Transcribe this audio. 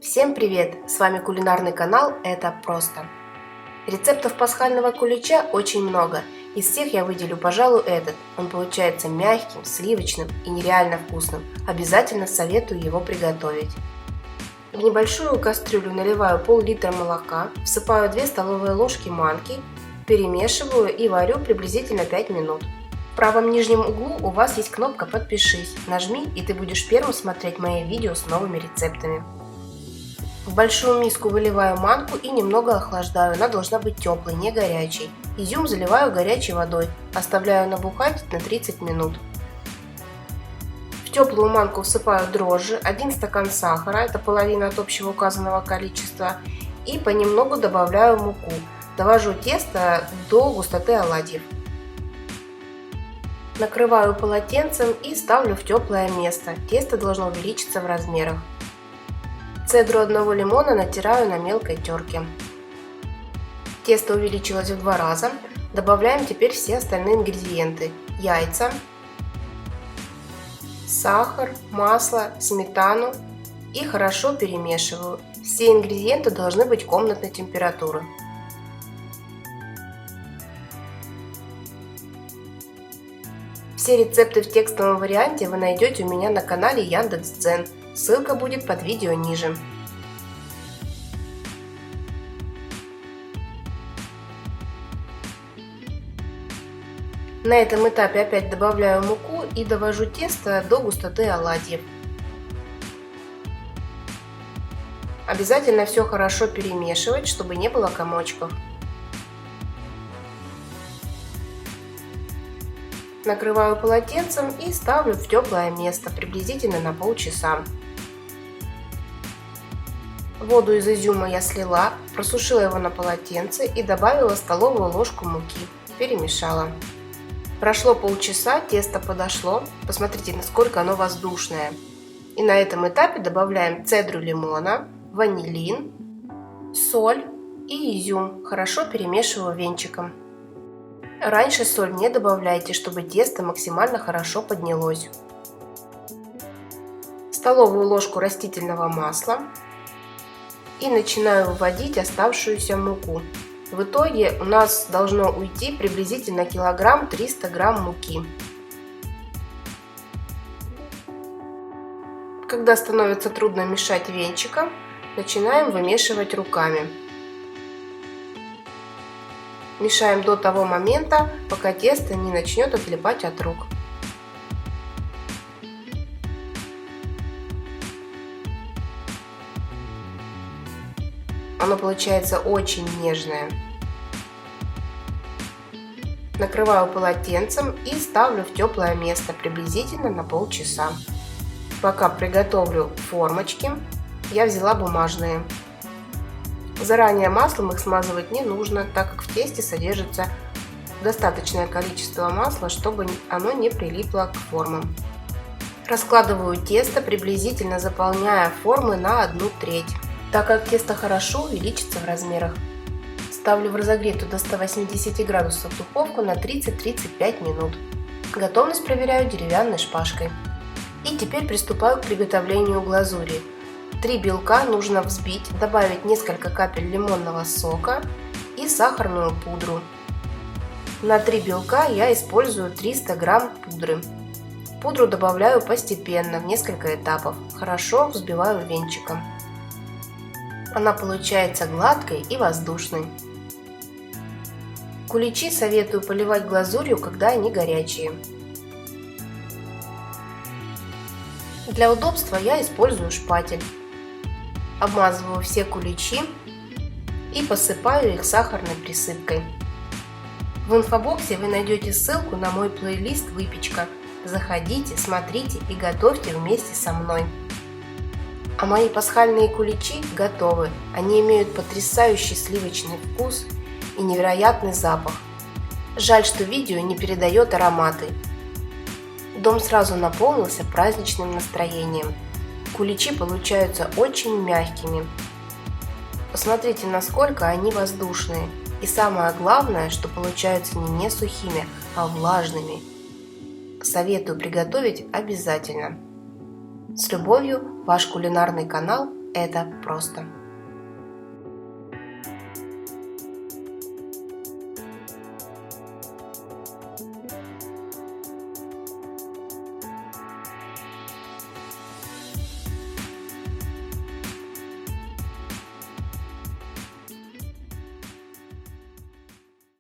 Всем привет! С вами кулинарный канал «Это просто». Рецептов пасхального кулича очень много. Из всех я выделю, пожалуй, этот. Он получается мягким, сливочным и нереально вкусным. Обязательно советую его приготовить. В небольшую кастрюлю наливаю пол-литра молока, всыпаю 2 столовые ложки манки, перемешиваю и варю приблизительно 5 минут. В правом нижнем углу у вас есть кнопка «Подпишись». Нажми, и ты будешь первым смотреть мои видео с новыми рецептами. В большую миску выливаю манку и немного охлаждаю, она должна быть теплой, не горячей. Изюм заливаю горячей водой, оставляю набухать на 30 минут. В теплую манку всыпаю дрожжи, 1 стакан сахара, это половина от общего указанного количества, и понемногу добавляю муку. Довожу тесто до густоты оладьев. Накрываю полотенцем и ставлю в теплое место, тесто должно увеличиться в размерах. Цедру одного лимона натираю на мелкой терке. Тесто увеличилось в 2 раза. Добавляем теперь все остальные ингредиенты: яйца, сахар, масло, сметану и хорошо перемешиваю. Все ингредиенты должны быть комнатной температуры. Все рецепты в текстовом варианте вы найдете у меня на канале Яндекс.Дзен. Ссылка будет под видео ниже. На этом этапе опять добавляю муку и довожу тесто до густоты оладьев. Обязательно все хорошо перемешивать, чтобы не было комочков. Накрываю полотенцем и ставлю в теплое место приблизительно на полчаса. Воду из изюма я слила, просушила его на полотенце и добавила столовую ложку муки. Перемешала. Прошло полчаса, тесто подошло. Посмотрите, насколько оно воздушное. И на этом этапе добавляем цедру лимона, ванилин, соль и изюм. Хорошо перемешиваю венчиком. Раньше соль не добавляйте, чтобы тесто максимально хорошо поднялось. Столовую ложку растительного масла. И начинаю вводить оставшуюся муку. В итоге у нас должно уйти приблизительно килограмм 300 грамм муки. Когда становится трудно мешать венчиком, начинаем вымешивать руками. Мешаем до того момента, пока тесто не начнет отлипать от рук. Оно получается очень нежное. Накрываю полотенцем и ставлю в теплое место приблизительно на полчаса. Пока приготовлю формочки, я взяла бумажные. Заранее маслом их смазывать не нужно, так как в тесте содержится достаточное количество масла, чтобы оно не прилипло к формам. Раскладываю тесто, приблизительно заполняя формы на 1/3. Так как тесто хорошо увеличится в размерах. Ставлю в разогретую до 180 градусов духовку на 30-35 минут. Готовность проверяю деревянной шпажкой. И теперь приступаю к приготовлению глазури. 3 белка нужно взбить, добавить несколько капель лимонного сока и сахарную пудру. На 3 белка я использую 300 грамм пудры. Пудру добавляю постепенно, в несколько этапов. Хорошо взбиваю венчиком. Она получается гладкой и воздушной. Куличи советую поливать глазурью, когда они горячие. Для удобства я использую шпатель. Обмазываю все куличи и посыпаю их сахарной присыпкой. В инфобоксе вы найдете ссылку на мой плейлист «Выпечка». Заходите, смотрите и готовьте вместе со мной. А мои пасхальные куличи готовы. Они имеют потрясающий сливочный вкус и невероятный запах. Жаль, что видео не передает ароматы. Дом сразу наполнился праздничным настроением. Куличи получаются очень мягкими. Посмотрите, насколько они воздушные. И самое главное, что получаются не сухими, а влажными. Советую приготовить обязательно. С любовью, ваш кулинарный канал это просто.